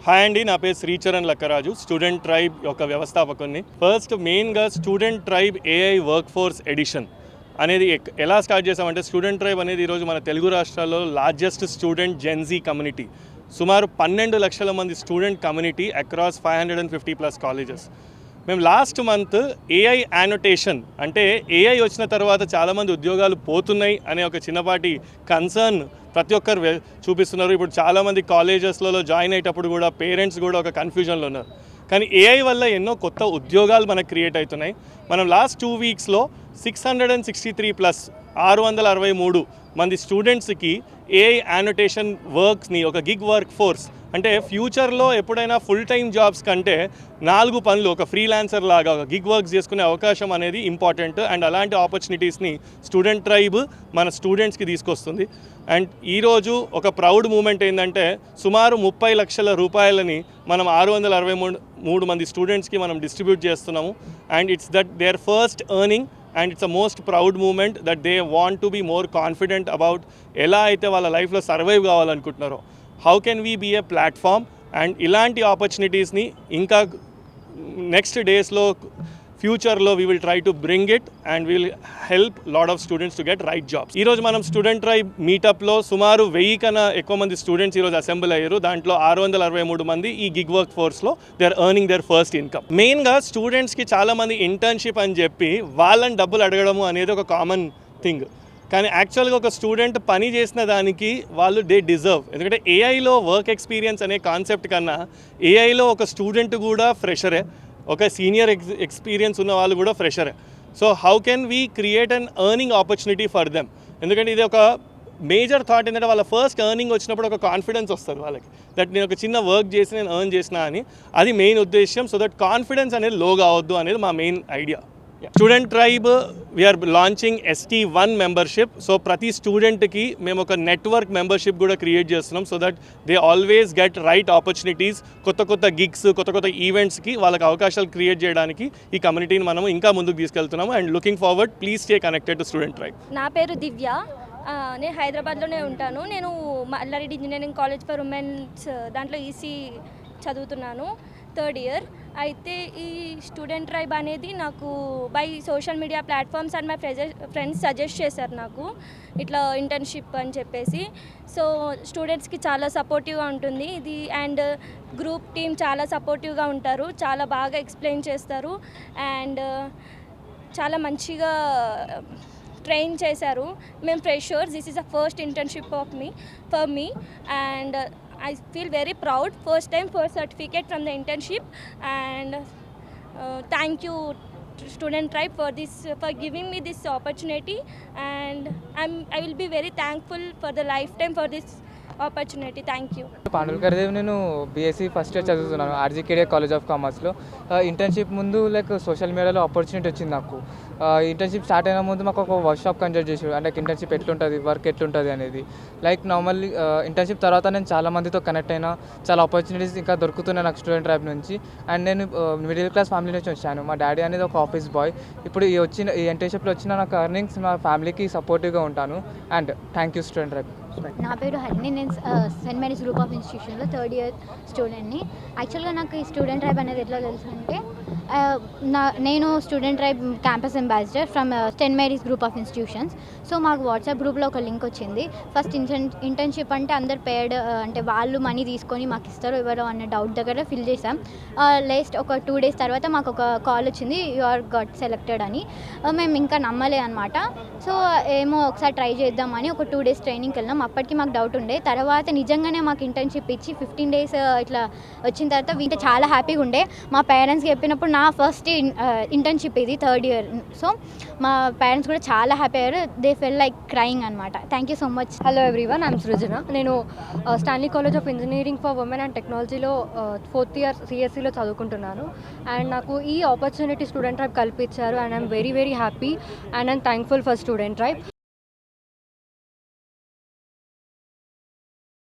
Hi అండి, నా పేరు శ్రీచరణ్ లక్కరాజు, స్టూడెంట్ ట్రైబ్ యొక్క వ్యవస్థాపకుని. ఫస్ట్ మెయిన్గా Student Tribe AI work force edition అనేది ఎలా స్టార్ట్ చేసామంటే, స్టూడెంట్ ట్రైబ్ అనేది ఈరోజు మన తెలుగు రాష్ట్రాల్లో లార్జెస్ట్ స్టూడెంట్ జెన్జీ కమ్యూనిటీ. సుమారు 12 లక్షల మంది స్టూడెంట్ కమ్యూనిటీ అక్రాస్ 550+ కాలేజెస్. మేము లాస్ట్ మంత్ ఏఐ యానోటేషన్ అంటే ఏఐ వచ్చిన తర్వాత చాలామంది ఉద్యోగాలు పోతున్నాయి అనే ఒక చిన్నపాటి కన్సర్న్ ప్రతి ఒక్కరు చూపిస్తున్నారు. ఇప్పుడు చాలామంది కాలేజెస్లలో జాయిన్ అయ్యేటప్పుడు కూడా పేరెంట్స్ కూడా ఒక కన్ఫ్యూజన్లో ఉన్నారు. కానీ ఏఐ వల్ల ఎన్నో కొత్త ఉద్యోగాలు మనకు క్రియేట్ అవుతున్నాయి. మనం లాస్ట్ 2 వీక్స్లో 663+ 663 మంది స్టూడెంట్స్కి ఏఐ యానోటేషన్ వర్క్స్ని ఒక గిగ్ వర్క్ ఫోర్స్ అంటే ఫ్యూచర్లో ఎప్పుడైనా ఫుల్ టైం జాబ్స్ కంటే 4 పనులు ఒక ఫ్రీలాన్సర్ లాగా ఒక గిగ్ వర్క్స్ చేసుకునే అవకాశం అనేది ఇంపార్టెంట్. అండ్ అలాంటి ఆపర్చునిటీస్ని స్టూడెంట్ ట్రైబ్ మన స్టూడెంట్స్కి తీసుకొస్తుంది. అండ్ ఈరోజు ఒక ప్రౌడ్ మూమెంట్ ఏంటంటే, సుమారు 30 లక్షల రూపాయలని మనం 663 మంది స్టూడెంట్స్కి మనం డిస్ట్రిబ్యూట్ చేస్తున్నాము. And it's that their first earning and it's a most proud moment that they want to be more confident about ఎలా అయితే వాళ్ళ లైఫ్లో సర్వైవ్ కావాలనుకుంటున్నారో. How can we be a platform and ఇలాంటి ఆపర్చునిటీస్ని ఇంకా నెక్స్ట్ డేస్లో ఫ్యూచర్లో we will try to bring it and will help lot of students to get right jobs. ఈరోజు మనం స్టూడెంట్ ట్రైబ్ మీటప్లో సుమారు 1000 కన్నా ఎక్కువ మంది స్టూడెంట్స్ ఈరోజు అసెంబ్లీ అయ్యారు. దాంట్లో 663 మంది ఈ గిగ్ వర్క్ ఫోర్స్లో they are earning their first income. మెయిన్గా స్టూడెంట్స్కి చాలామంది ఇంటర్న్షిప్ అని చెప్పి వాళ్ళని డబ్బులు అడగడము అనేది ఒక కామన్ థింగ్. కానీ యాక్చువల్గా ఒక స్టూడెంట్ పని చేసిన దానికి వాళ్ళు దే డిజర్వ్. ఎందుకంటే ఏఐలో వర్క్ ఎక్స్పీరియన్స్ అనే కాన్సెప్ట్ కన్నా ఏఐలో ఒక స్టూడెంట్ కూడా ఫ్రెషరే, ఒక సీనియర్ ఎక్స్పీరియన్స్ ఉన్న వాళ్ళు కూడా ఫ్రెషరే. So how can we create an earning opportunity for them? ఎందుకంటే ఇది ఒక మేజర్ థాట్ ఏంటంటే, వాళ్ళ ఫస్ట్ ఎర్నింగ్ వచ్చినప్పుడు ఒక కాన్ఫిడెన్స్ వస్తుంది వాళ్ళకి, దట్ నేను ఒక చిన్న వర్క్ చేసి నేను ఎర్న్ చేసిన అని. అది మెయిన్ ఉద్దేశం. సో దట్ కాన్ఫిడెన్స్ అనేది లో కావద్దు అనేది మా main idea. Student Tribe we're launching ST1 membership. So ప్రతి స్టూడెంట్కి మేము ఒక నెట్వర్క్ మెంబర్షిప్ కూడా క్రియేట్ చేస్తున్నాం. So that they always get right opportunities, కొత్త గిగ్స్, కొత్త ఈవెంట్స్కి వాళ్ళకి అవకాశాలు క్రియేట్ చేయడానికి ఈ కమ్యూనిటీని మనం ఇంకా ముందుకు తీసుకెళ్తున్నాము. And looking forward, please stay connected to student tribe. నా పేరు దివ్య. నేను హైదరాబాద్లోనే ఉంటాను. నేను Malla Reddy engineering college for womens దాంట్లో ఈసీ చదువుతున్నాను, 3rd ఇయర్. అయితే ఈ స్టూడెంట్ ట్రైబ్ అనేది నాకు by social media platforms and my friends suggest చేశారు నాకు ఇట్లా ఇంటర్న్షిప్ అని చెప్పేసి. సో స్టూడెంట్స్కి చాలా సపోర్టివ్గా ఉంటుంది ఇది. అండ్ గ్రూప్ టీమ్ చాలా సపోర్టివ్గా ఉంటారు, చాలా బాగా ఎక్స్ప్లెయిన్ చేస్తారు అండ్ చాలా మంచిగా ట్రైన్ చేశారు. మేము freshers, this is the first internship for me and I feel very proud. First time first certificate from the internship and thank you Student Tribe for giving me this opportunity and I will be very thankful for the lifetime for this opportunity. Thank you. Pandulkar Dev. నేను BSc first year చదువుతున్నాను ఆర్జీకేడే college of కామర్స్లో. Internship ముందు social మీడియాలో opportunity వచ్చింది నాకు. Internship start అయిన ముందు మాకు ఒక వర్క్షాప్ కండక్ట్ చేసాడు, అంటే ఇంటర్న్షిప్ ఎట్లుంటుంది, వర్క్ ఎట్లుంటుంది అనేది. నార్మల్లీ ఇంటర్న్షిప్ తర్వాత నేను చాలా మందితో కనెక్ట్ అయినా, చాలా ఆపర్చునిటీస్ ఇంకా దొరుకుతున్నాయి నాకు స్టూడెంట్ ట్రైబ్ నుంచి. అండ్ నేను మిడిల్ క్లాస్ ఫ్యామిలీ నుంచి వచ్చాను. మా డాడీ అనేది ఒక ఆఫీస్ బాయ్. ఇప్పుడు ఈ ఇంటర్న్షిప్లో వచ్చిన నాకు ఎర్నింగ్స్ మా ఫ్యామిలీకి సపోర్టివ్గా ఉంటాను. And thank you student tribe. నా పేరు హరిణి. నేను సెయింట్ మేరీస్ గ్రూప్ ఆఫ్ ఇన్స్టిట్యూషన్లో 3rd ఇయర్ స్టూడెంట్ని. యాక్చువల్గా నాకు ఈ స్టూడెంట్ ట్రైబ్ అనేది ఎట్లా తెలుసు అంటే, నేను student tribe campus ambassador from Saint Mary's group of institutions. So మాకు వాట్సాప్ గ్రూప్లో ఒక లింక్ వచ్చింది. ఫస్ట్ ఇంటర్న్షిప్ అంటే అందరు పేడ్, అంటే వాళ్ళు మనీ తీసుకొని మాకు ఇస్తారు ఎవరో అన్న డౌట్ దగ్గర ఫిల్ చేసాం. లేస్ట్ ఒక 2 days తర్వాత మాకు ఒక కాల్ వచ్చింది, యు ఆర్ గట్ సెలెక్టెడ్ అని. మేము ఇంకా నమ్మలే అనమాట. సో ఏమో ఒకసారి ట్రై చేద్దామని ఒక 2 days ట్రైనింగ్కి వెళ్ళాం. అప్పటికి మాకు డౌట్ ఉండే. తర్వాత నిజంగానే మాకు ఇంటర్న్షిప్ ఇచ్చి 15 days ఇట్లా వచ్చిన తర్వాత వీంటే చాలా హ్యాపీగా ఉండే. మా పేరెంట్స్కి చెప్పినప్పుడు నా ఫస్ట్ ఇంటర్న్షిప్ ఇది 3rd ఇయర్. సో మా పేరెంట్స్ కూడా చాలా హ్యాపీ అయ్యారు. దే ఫెల్ లైక్ క్రయింగ్ అనమాట. Thank you so much. Hello everyone, I'm Srujana. నేను Stanley college of engineering for women and టెక్నాలజీలో 4th ఇయర్ సిఎస్సిలో చదువుకుంటున్నాను. అండ్ నాకు ఈ ఆపర్చునిటీ స్టూడెంట్ ట్రైబ్ కల్పించారు and I'm very happy and I'm thankful for student tribe.